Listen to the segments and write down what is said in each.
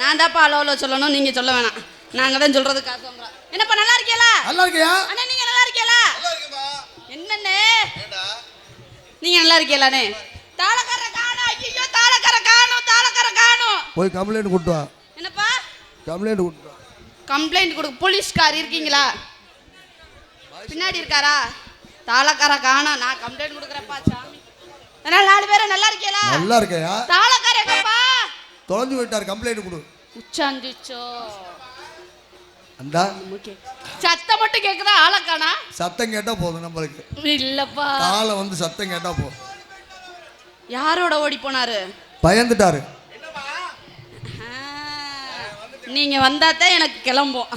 நான் தான்ப்பா அளவுல சொல்லணும், நீங்க சொல்ல வேணாம். நாங்க தான் சொல்றது காசு வாங்குறோம். என்னப்பா நல்லா இருக்கீங்களா? நல்லா இருக்கியா அண்ணா? நீங்க நல்லா இருக்கீங்களா? என்னண்ணே நீங்க நல்லா இருக்கீங்களானே? தாளக்கார காணோம். ஐயோ தாளக்கார காணோம். போய் கம்ப்ளைண்ட் கொடுத்து வா. என்னப்பா கம்ப்ளைண்ட் கொடுத்து வா. கம்ப்ளைண்ட் கொடுக்க போலீஸ்கார் இருக்கீங்களா? பின்னாடி இருக்காரா? தாளக்கார காணோம். நான் கம்ப்ளைண்ட் கொடுக்குறேன்ப்பா சாமி. அதனால 4 பேரும் நல்லா இருக்கீங்களா? நல்லா இருக்கையா? தாளக்கார எங்கப்பா? தொலைஞ்சு போயிட்டார். கம்ப்ளைண்ட் கொடு. உச்சாந்துச்சோ அண்டா சத்தம் மட்டும் கேக்குதா? ஆளக்கானா? சத்தம் கேட்டா போதும் நம்மளுக்கு. இல்லப்பா காலை வந்து சத்தம் கேட்டா போதும். யாரோட ஓடி போனாரு? பயந்துட்டாரு. நீங்க வந்தாதான் எனக்கு கிளம்பும்.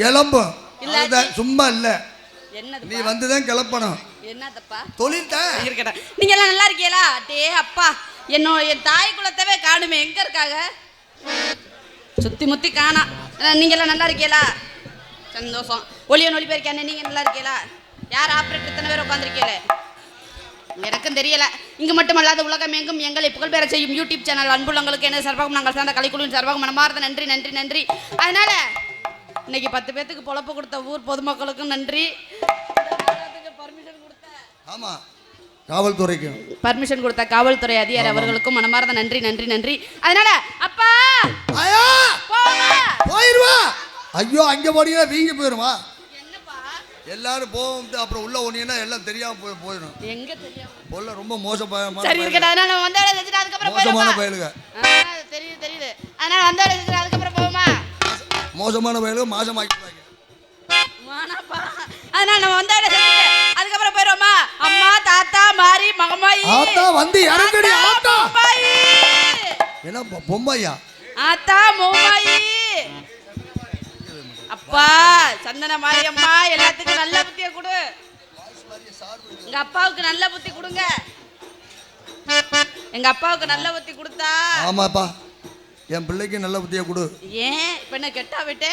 இல்ல சும்மா இல்ல. என்னது? நீ வந்துதான் கிளம்பணும். என்னதப்பா? தொழில் தான் இருக்கடா. நீங்க எல்லாம் நல்லா இருக்கீங்களா? டே அப்பா, என் தாய் குலத்தவே காணுமே. எங்க இருக்காங்க? சுத்தி முத்தி காணா. நீங்க எல்லாம் நல்லா இருக்கீங்களா? சந்தோஷம். ஒளியன் ஒளி பேருக்கானே. நீங்க நல்லா இருக்கீங்களா? யார் ஆப்ரேட்டர்? இத்தனை பேர் உட்காந்துருக்கீங்களே? எனக்கும் தெரியல. இங்கு மட்டுமல்லாத உலகம் எங்கும் எங்களை புகழ்பெற செய்யும் யூடியூப் சேனல் அன்புள்ளங்களுக்கு என்ன சார்பாகவும் நாங்கள் சார்ந்த கலைக்குழுவின் சார்பாகவும் மனமார்ந்த நன்றி நன்றி நன்றி. அதனால இன்னைக்கு 10 பேத்துக்கு பொழப்பு கொடுத்த ஊர் பொதுமக்களுக்கும் நன்றி. ஆமா, காவல்துறைக்கு பர்மிஷன் கொடுத்த காவல்துறை அதிகாரி அவர்களுக்கும் மனமார்ந்த நன்றி நன்றி நன்றி. அதனால அப்பா போயிருவா. ஐயோ அங்க போனீங்கன்னா வீங்கி போயிருமா? என்னப்பா எல்லாரும் போகும். அப்புறம் உள்ள ஒண்ணீங்கன்னா எல்லாம் தெரியாம போயிடும். எங்க தெரியாம பொல்ல ரொம்ப மோசமான. சரி இருக்கடா. அதனால நம்ம வந்தால செஞ்சிட்டு அதுக்கு அப்புறம் போவோமா? மோசமான பயலுக. தெரியுது. அதனால வந்தால செஞ்சிட்டு அதுக்கு அப்புறம் போவோமா? மோசமான பயலுக மாசமாக்கிடுவாங்க. வானாப்பா. அதனால நம்ம வந்தால செஞ்சிட்டு அதுக்கு அப்புறம் போறோமா? அம்மா தாத்தா மாரி மகமாயி ஆத்தா வந்து இறங்கடி. ஆத்தா மகமாயி. என்ன பொம்மையா? ஆத்தா மோமாயி. அப்பா சந்தன மாரியம்மா எல்லாத்துக்கும் நல்ல புத்தியை கொடு. எங்க அப்பாவுக்கு நல்ல புத்தி கொடுங்க. எங்க அப்பாவுக்கு நல்ல புத்தி கொடுத்தா. ஆமாப்பா, என் பிள்ளைக்கு நல்ல புத்தியை கொடு. ஏன் இப்ப என்ன கெட்டா விட்டு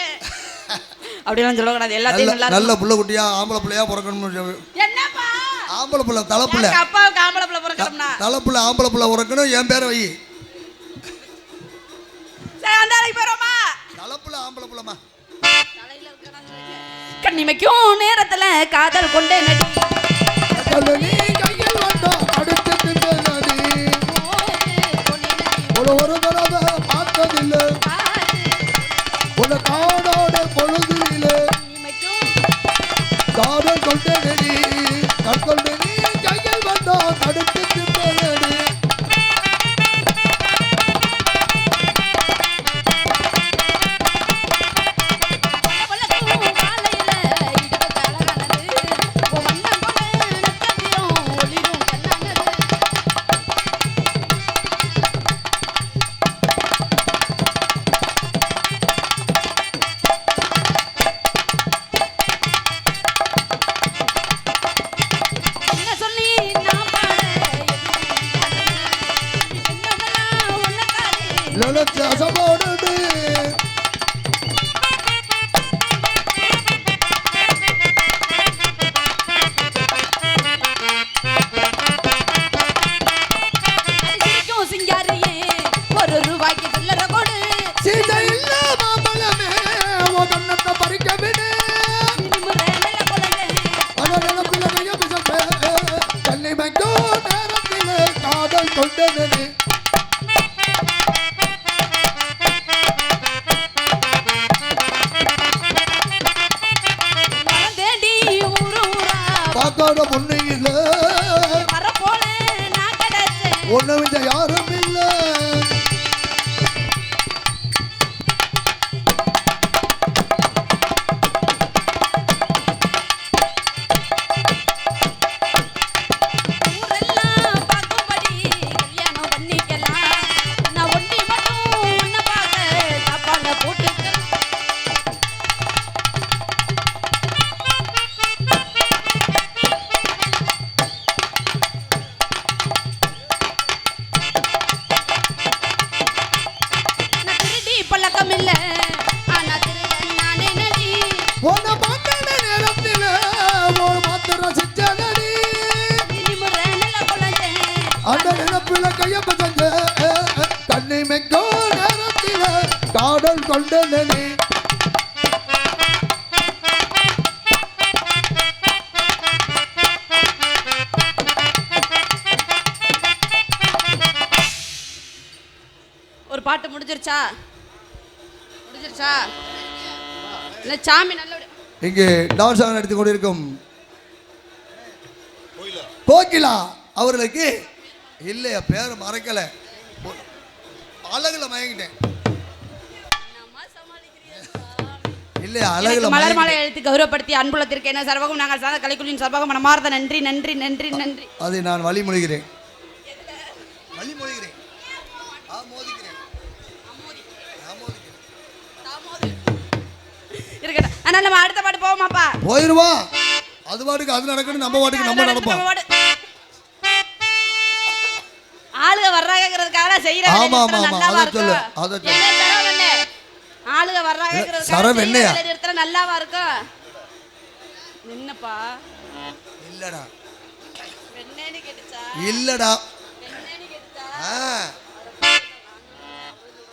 அப்படிலாம் சொல்லக்கூடாது. எல்லாத்தையும் நல்ல புள்ள குட்டியா ஆம்பளை பிள்ளையா பிறக்கணும். என்னப்பா ஆம்பளை பிள்ளை தலைப்புள்ள. அப்பாவுக்கு ஆம்பளை பிள்ளை பிறக்கணும்னா தலைப்புள்ள ஆம்பளை பிள்ளை பிறக்கணும். என் பேரை வை. சரி அந்த நாளைக்கு போறோமா? தலைப்புள்ள ஆம்பளை பிள்ளைமா. கண்ணிமைக்கும் நேரத்துல காதல் கொண்டே நடி கையில் வந்தோம் அடுத்து நடி. ஒரு தடவை பார்த்ததில்லை ஒரு காடோட பொழுதிலே காதல் கொண்டே நடி. கற்கொண்டு நீ கையில் வந்தோம் அடுத்து நடி. ஒண்ணு யாரும் இல்லை. அந்த நினைப்பில கைய பசங்க கண்ணி மெக்கோ நேரத்தில காதல் கொண்டனே ஒரு பாட்டு முடிஞ்சிருச்சா இல்ல சாமி நல்ல இங்கே டான்ஸ் ஆக நடத்தி கொண்டிருக்கும் கோகிலா அவர்களுக்கு இல்லையா பேரை மறக்கல அழகுல மயங்கிட்டேன் இல்லையா அழகுல மலர் மாலை எழுத்து கௌரவப்படுத்தி அன்புலத்திற்கு என்ன சர்வகம் நாங்கள் சார்ந்த கலைக்குழுவின் சர்வகம் மனமார்ந்த நன்றி நன்றி நன்றி நன்றி அதை நான் வழிமொழிகிறேன் இருக்கட்டும். அதனால நம்ம அடுத்த பாட்டு போவோமாப்பா? போயிருவா. அது பாட்டுக்கு அது நடக்கணும், நம்ம பாட்டுக்கு நம்ம நடப்போம். ஆளுக வர்றாங்கங்கிறதுக்காக செய்யற ஆமா ஆமா ஆமா அத சொல்லு அத சொல்லு. ஆளுக வர்றாங்கங்கிறதுக்காக சரவ என்னையா நிறுத்தற நல்லாவா இருக்கும்? என்னப்பா? இல்லடா. வெண்ணேனி கேட்டுச்சா? இல்லடா. வெண்ணேனி கேட்டுச்சா?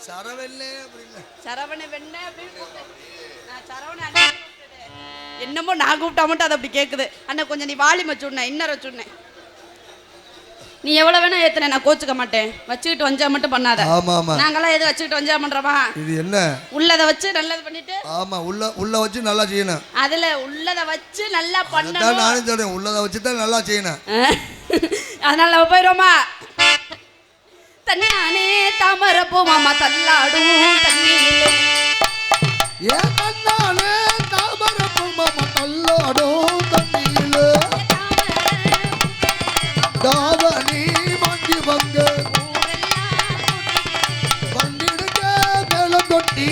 சரவெல்லே அப்படி இல்ல. சரவண வெண்ணே அப்படி கூப்பிடு. நான் சரவண அண்ணா கூப்பிடுறேன். என்னமோ நான் கூப்பிட்டா மட்டும் அது அப்படி கேக்குது. அண்ணா கொஞ்சம் நீ வாலி மச்சுடனே இன்னர வச்சுடனே. நீ எவ்வளவு வேணா ஏத்துன நான் கோச்சுக்க மாட்டேன். வச்சிட்டு வஞ்சா மட்டும் பண்ணாத. ஆமா ஆமா. நாங்கலாம் எது வச்சிட்டு வஞ்சா பண்றோமா? இது என்ன? உள்ளத வச்சு நல்லது பண்ணிட்டு. ஆமா உள்ள வச்சு நல்லா செய்யணும். அதுல உள்ளத வச்சு நல்லா பண்ணணும். அதான் நானும் சொல்றேன் உள்ளத வச்சு தான் நல்லா செய்யணும். அதனால நம்ம போயிரோமா? தன்னானே தாமரப்பூ மாமா தள்ளாடும் தண்ணீரிலே. ஏ தன்னானே தாமரப்பூ மாமா தள்ளாடும் தண்ணீரிலே. தாவணி மாஞ்சி வந்து வண்டிடுங்க மேல தொட்டி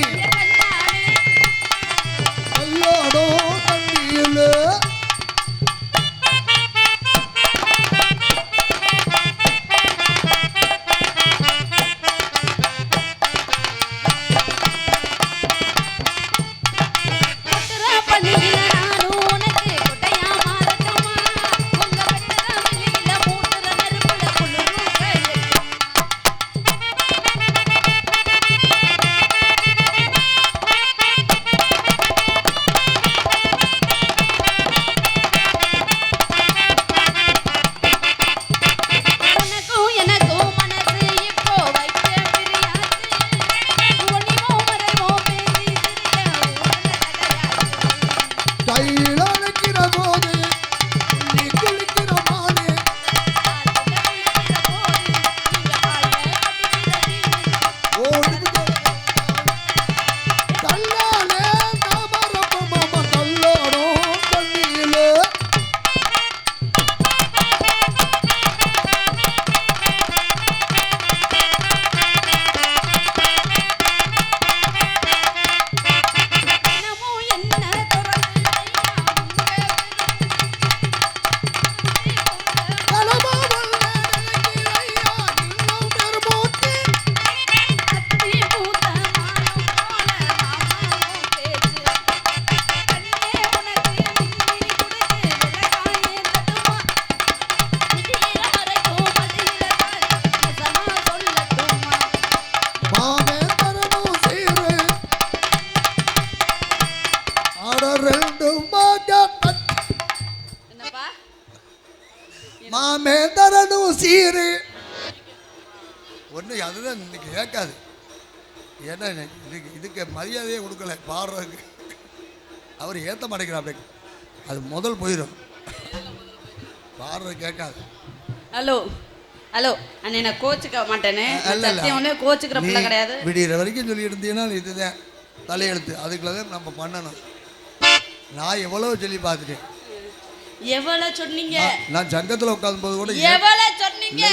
தள்ளாடும் தண்ணீரிலே. மாமே தரணும் சீரு ஒன்று அதுதான் இன்னைக்கு கேட்காது. ஏன்னா இதுக்கு மரியாதையே கொடுக்கல பாடுறதுக்கு. அவர் ஏற்ற மாட்டேங்கிறார். அப்படி அது முதல் போயிடும். பாடுறது கேட்காது. ஹலோ ஹலோ அண்ணே நான் கோச்சுக்க மாட்டேனே. சத்தியமே கோச்சுக்கிற பிள்ளை கிடையாது. விடிகிற வரைக்கும் சொல்லி இருந்தீங்கன்னா இதுதான் தலையெழுத்து. அதுக்குள்ள தான் நம்ம பண்ணணும். நான் எவ்வளோ சொல்லி பார்த்துட்டேன். எவ்வளவு சொன்னீங்க? நான் சங்கத்தில் உட்கார்ந்து போது கூட எவ்வளவு சொன்னீங்க?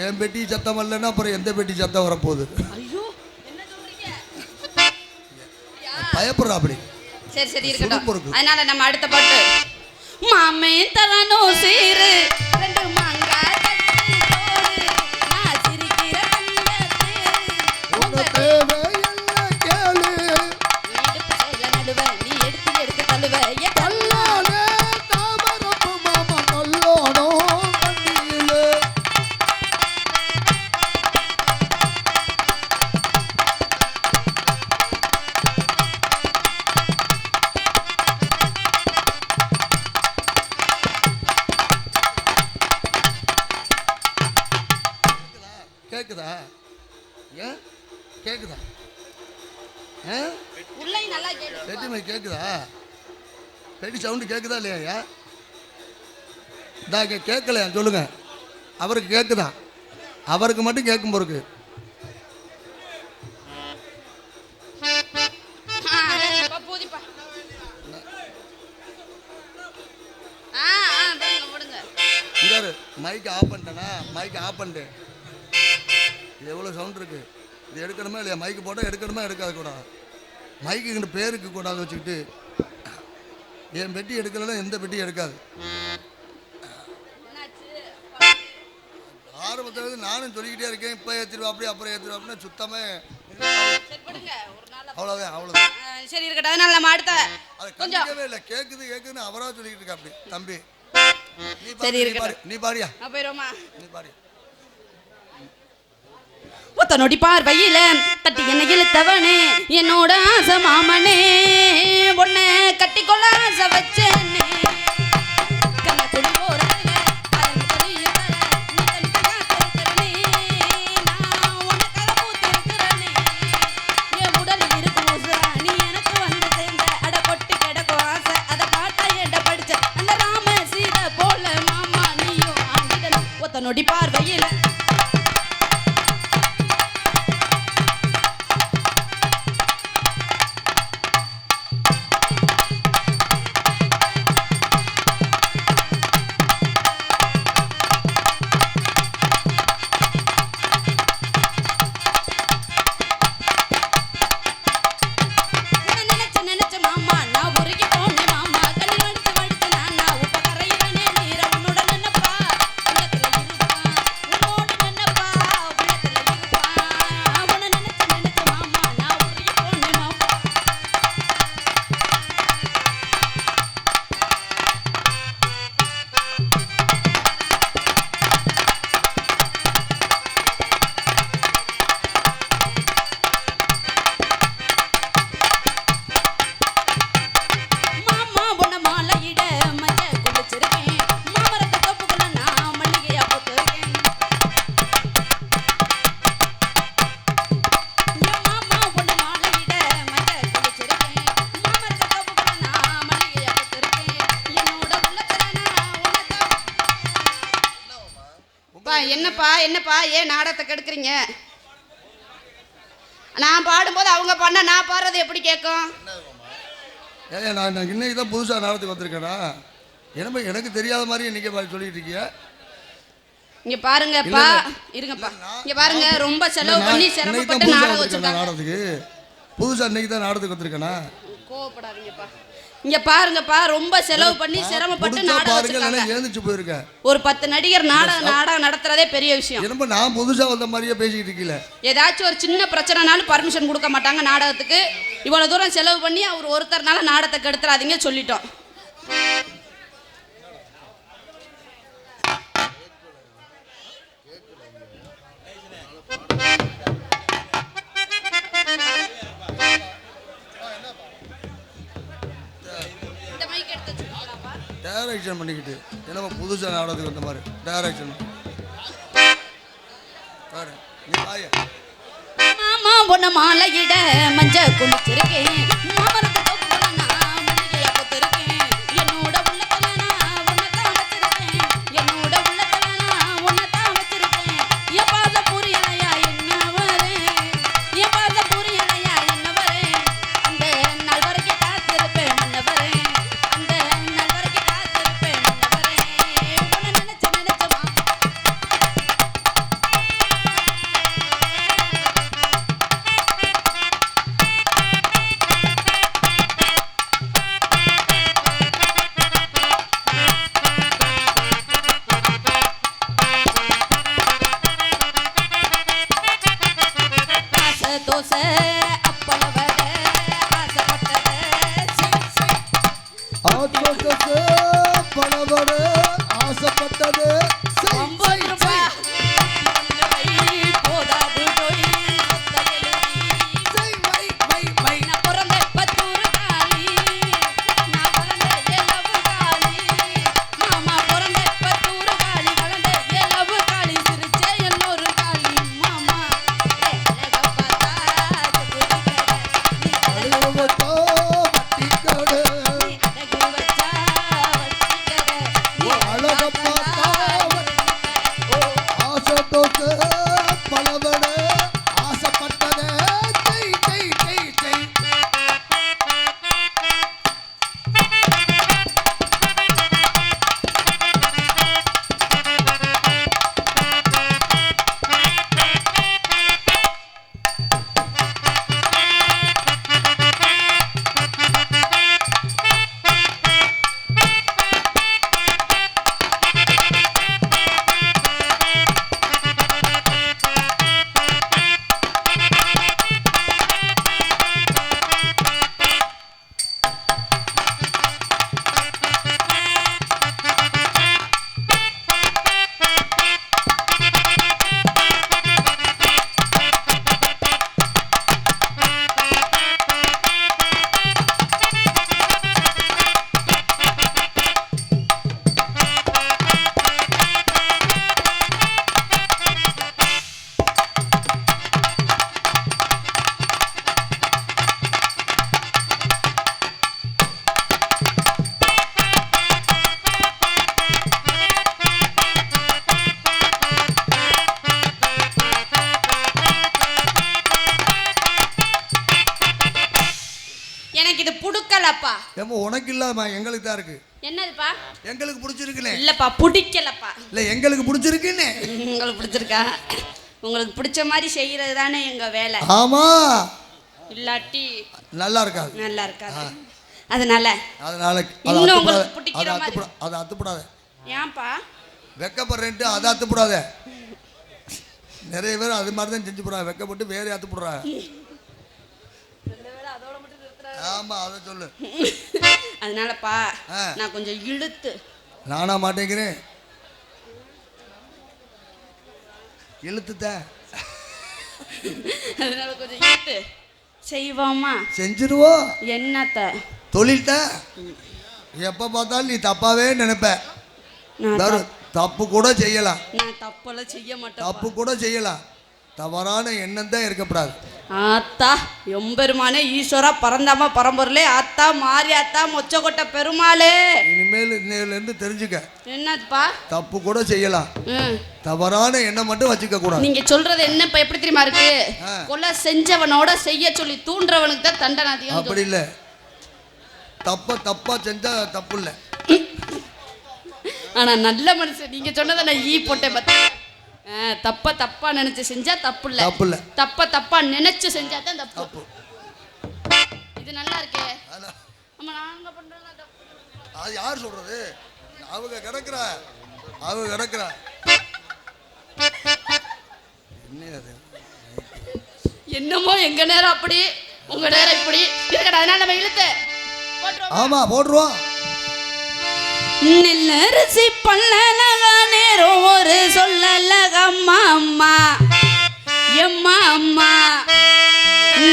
என் பெட்டி சத்தம் வரலன்னா அப்புறம் எந்த பெட்டி சத்தம் வரப்போகுது? ஐயோ என்ன சொல்றீங்க? பயப்படுறா அப்படி. சரி சரி இருக்கட்டும். அதனால நம்ம அடுத்த பாட்டு மாமே தரனோ சீரு ரெண்டு மாங்காய் கட்டி போடு நான் சிரிக்கிற கண்ணத்து உங்க தேவை எல்லாம் கேளு இடுப்பு சேல நடுவ நீ எடுத்து தள்ளுவ ஏ கல்லானே தாமரப்பு மாமா கல்லானோ கண்ணியிலே. சொல்லையும் நல்லா கேட்டு. பெட்டி மைக் கேட்குதா? பெட்டி சவுண்டு கேட்குதா இல்லையா? இதாக கேட்கலையா சொல்லுங்க. அவருக்கு கேட்குதான், அவருக்கு மட்டும் கேட்கும் போருக்கு. போதிப்பா. இங்கே மைக் ஆஃப் பண்ணிட்டேனா? மைக் ஆஃப் பண்ணிட்டேன். இது எவ்வளோ சவுண்ட் இருக்குது, இது எடுக்கணுமா இல்லையா? மைக்கு போட்டால் எடுக்கணுமா எடுக்காது கூடாது? மைக்குங்கிற பேருக்கு கூடாது வச்சுக்கிட்டு என் பெட்டி எடுக்கலைன்னா எந்த பெட்டியும் எடுக்காது. ஆரம்பத்தில் நானும் சொல்லிக்கிட்டே இருக்கேன், இப்போ ஏற்றிடுவா அப்படி அப்புறம் ஏற்றிடுவா அப்படின்னா சுத்தமே அவ்வளோதான் அவ்வளோதான். சரி இருக்கட்டும். அதனால நம்ம அடுத்த அது கண்டிக்கவே இல்லை. கேட்குதுன்னு அவராக சொல்லிக்கிட்டு இருக்கா அப்படி. தம்பி சரி இருக்கட்டும். நீ பாடியா? போயிடுவோமா? நீ பாடியா? ஒத்த நொடி பார்வையில தட்டி என்ன இழுத்தவனே என்னோட ஆசை மாமனே, உன்னை கட்டிக்கொள்ள ஆசை வச்சேனே. நொடி பார்வையில் என்னப்பா ஏன் நாடகத்தை கெடுக்குறீங்க? நான் பாடும்போது அவங்க பண்ண நான் பாடுறது எப்படி கேட்கும்? நான் இன்னைக்கு தான் புதுசாக நாடகத்துக்கு வந்திருக்கேனா? எனக்கு தெரியாத மாதிரி இன்னைக்கு சொல்லிட்டு இருக்கிய. இங்க பாருங்கப்பா, இருங்கப்பா, இங்க பாருங்க, ரொம்ப செலவு பண்ணி சிரமப்பட்டு நாடகம் வச்சிருக்காங்க. நாடகத்துக்கு புதுசாக இன்னைக்கு தான் நாடகத்துக்கு வந்திருக்கேனா? கோவப்படாதீங்கப்பா. இங்க பாருங்கப்பா, ரொம்ப செலவு பண்ணி சிரமப்பட்டு நாடகம் வச்சிருக்காங்க. எழுந்திச்சு போயிருக்க. ஒரு 10 நடிகர் நாடகம் நடத்துறதே பெரிய விஷயம். என்னப்பா நான் புதுசா வந்த மாதிரியே பேசிக்கிட்டு இருக்கீல? ஏதாச்சும் ஒரு சின்ன பிரச்சனைனாலும் பர்மிஷன் கொடுக்க மாட்டாங்க நாடகத்துக்கு. இவ்வளவு தூரம் செலவு பண்ணி அவர் ஒருத்தர்னால நாடகத்தை கெடுத்துறாதீங்க சொல்லிட்டோம். டைரக்ஷன் பண்ணிக்கிட்டு என்னப்பா புதுசாக நாடகத்துக்கு வந்த மாதிரி டைரக்ஷன். மாமா பொண்ணு மாலையிட மஞ்ச குளிச்சிருக்கேன். What? எனக்கு இது புடுக்கலப்பா. ஏமா உனக்கு இல்லாமா எங்களுக்கு தான் இருக்கு. என்னதுப்பா? எங்களுக்கு பிடிச்சிருக்குனே. இல்லப்பா பிடிக்கலப்பா. இல்ல எங்களுக்கு பிடிச்சிருக்குனே. உங்களுக்கு பிடிச்சிருக்கா? உங்களுக்கு பிடிச்ச மாதிரி செய்யறது தானே எங்க வேலை. ஆமா. இல்லாட்டி நல்லா இருக்காது. நல்லா இருக்காது. அதனால இன்னும் உங்களுக்கு பிடிக்கிற மாதிரி அத அத்துப்படாத. ஏன்பா? வெக்கப்படுறேன்ட்டு அதை அத்துப்படாத. நிறைய பேர் அது மாதிரி தான் செஞ்சு போடுறாங்க. வெக்கப்பட்டு வேற அத்துப்படுறாங்க. ஆமா அதை சொல்லு. அதனாலப்பா நான் கொஞ்சம் இழுத்து. நானா மாட்டேங்கிறேன். இழுத்துட்டேன். அதனால கொஞ்சம் இழுத்து செய்வோமா? செஞ்சிருவோம். என்னத்த தொழில்ட்ட எப்ப பார்த்தாலும் நீ தப்பாவே நினைப்ப. தப்பு கூட செய்யலாம். நான் தப்பெல்லாம் செய்ய மாட்டேன். தப்பு கூட செய்யலாம். தவறான எண்ணம் தான் இருக்கப்படாது. ஆத்தா எம்பெருமானே ஈஸ்வரா பரந்தாம பரம்பொருளே ஆத்தா மாரியாத்தா மொச்சக்கொட்டை பெருமாளே. இனிமேல் இன்னையிலேருந்து தெரிஞ்சுக்க. என்னதுப்பா? தப்பு கூட செய்யலாம். தவறான எண்ணம் மட்டும் வச்சுக்க கூடாது. நீங்க சொல்றது என்ன இப்ப எப்படி தெரியுமா இருக்கு? கொலை செஞ்சவனோட செய்ய சொல்லி தூண்டுறவனுக்கு தான் தண்டனை அதிகம். அப்படி இல்லை. தப்பா செஞ்சா தப்பு இல்லை. ஆனா நல்ல மனுஷன் நீங்க சொன்னதை நான் ஈ போட்டேன் பார்த்தா. தப்பா நினைச்சு செஞ்சா தப்பு இல்ல. தப்பா நினைச்சு செஞ்சா தான் தப்பு. இது நல்லா இருக்கே. ஆமா நாங்க பண்றோம் தப்பு. அது யார் சொல்றது? அவங்க கிடக்குறா. என்னமோ எங்க நேரம் அப்படி உங்க நேரம் இப்படி இருக்கடா. அதனால நம்ம இழுத்து போடுறோம். ஆமா போடுறோம். நெல்லரிசி பல்லலக நேரம் ஒரு சொல்லலக அம்மா அம்மா எம்மா அம்மா.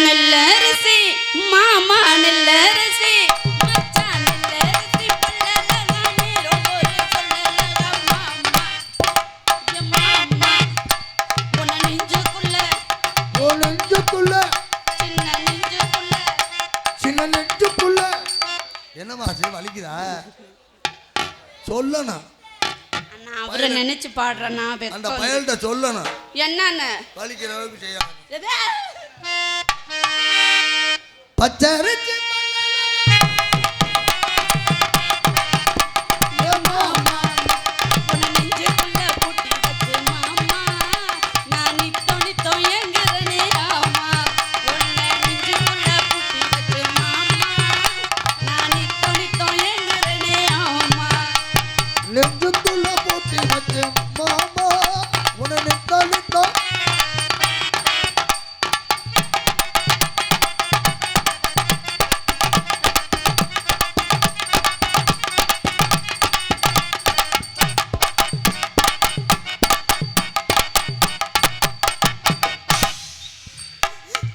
நெல்லரிசி மாமா நெல்லரிசி மச்சான் நெல்லரிசி பல்லலக நேரம் ஒரு சொல்லலக அம்மா அம்மா எம்மா அம்மா. உன நெஞ்சுக்குள்ள சின்ன நெஞ்சுக்குள்ள என்னமா வலிக்குதா? சொல்லணும். அவரை நினைச்சு பாடுறேன்னா அந்த பயல்கிட்ட சொல்லணும். என்னன்னு வலிக்கிற அளவுக்கு செய்யணும். பச்சரிசி நெஞ்சுக்குள்ள போட்டி வச்சு மாமா உன நித்தோ.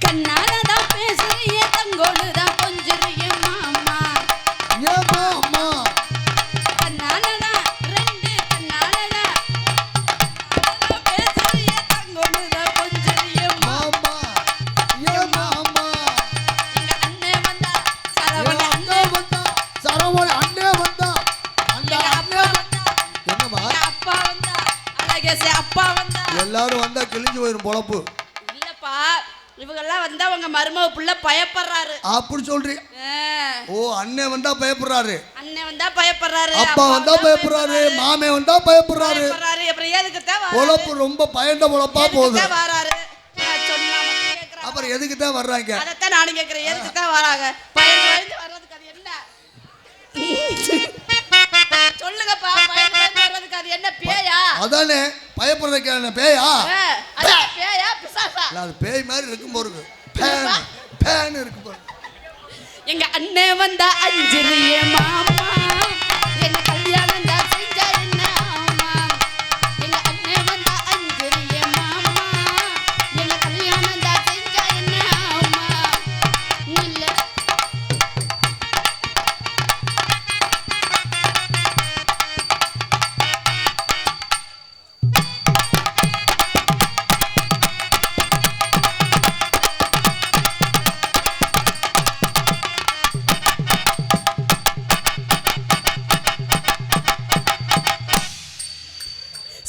கண்ணாலதான் பேசுறிய தங்கோடுதான் கொஞ்சிறிய மாமா. ஏ மாமா எல்லாரும் வந்தா கிழிஞ்சு போயிரும் பொழப்பு. இல்லப்பா இவங்கெல்லாம் வந்தா உங்க மருமக புள்ள பயப்படுறாரு. அப்படி சொல்றீங்க? ஓ அண்ணன் வந்தா பயப்படுறாரு. அண்ணன் வந்தா பயப்படுறாரு. அப்பா வந்தா பயப்படுறாரு. மாமே வந்தா பயப்படுறாரு. அப்புறம் எதுக்கு தான் பொழப்பு ரொம்ப பயந்த பொழப்பா போகுது. வராரு சொன்னா மட்டும் கேக்குறாங்க. அப்புறம் எதுக்கு தான் வர்றாங்க? அதத்தான் நானும் கேக்குறேன். எதுக்கு தான் வராங்க? பயந்து வர்றதுக்கு அது என்ன? சொல்லுங்கப்பா. பயந்து வர்றதுக்கு அது என்ன பேயா? அதானே பயப்படுறதுக்கு என்ன பேயா? அது பேயா பிசாசா? அது பேய் மாதிரி இருக்கும் போறது. பேன் இருக்கு போறது. எங்க அண்ணன் வந்தா அஞ்சிரியே மாமா என்ன கல்யாணம் தான் செஞ்சா என்ன ஆமா. எங்க அண்ணன் வந்தா அஞ்சிரியே மாமா என்ன கல்யாணம் தான் செஞ்சா என்ன ஆமா. நல்ல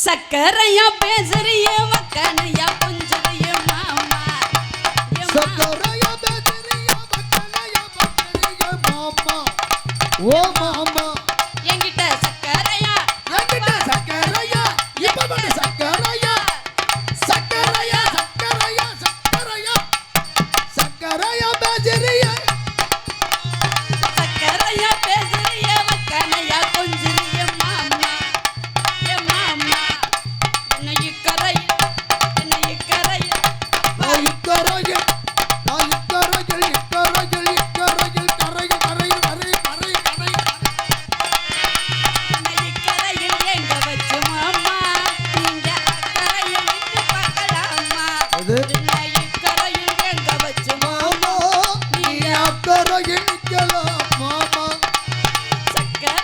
சக்கரையா பேசுறிய மக்கனையா கொஞ்சறிய மாமா. சக்கரையா பேசுறிய மக்கனையா ஓ மாமா என்கிட்ட சக்கரையா என்கிட்ட சக்கரையா இப்ப வந்து சக்கரையா சக்கரையா சக்கரையா சக்கரையா சக்கரையா பேசுறியா சக்கரையா பேசுறிய மக்கனையா கொஞ்சிறிய மாமா ஏ மாமா என்ன இக்கரையில் நான் இக்கரையில் கரையில் கரையில் கரையில் கரையில் கரையில் கரையில் என்ன இக்கரையில் எங்க வச்சு மாமா நீங்க அக்கரையில் நின்னு பார்க்கலாமா அது என்ன இக்கரையில் எங்க வச்சு மாமா நீ அக்கரையில் நிக்கலாம் மாமா சக்கரை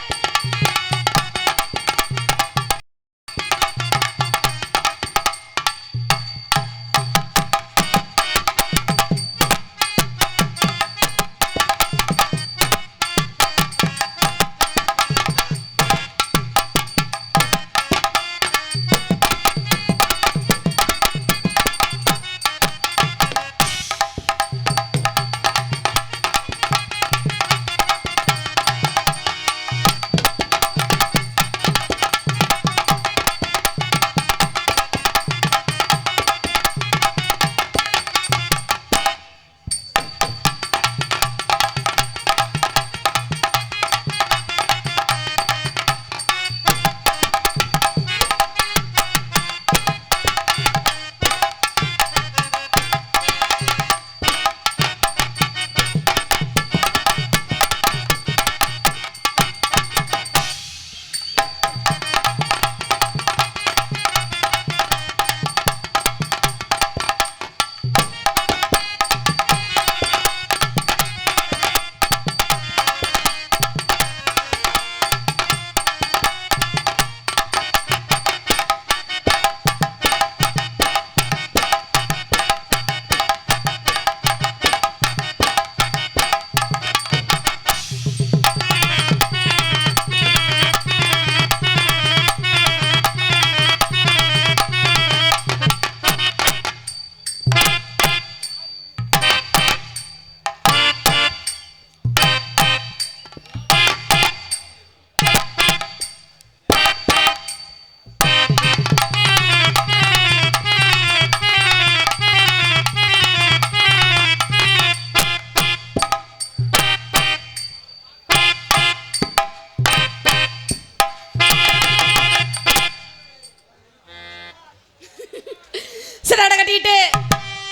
சிலட கட்டிட்டு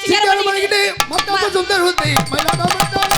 சிக்கன மணிக்கிட்டு மத்தப்ப சுந்தர் ஹுத்தி மயிலாட மத்தால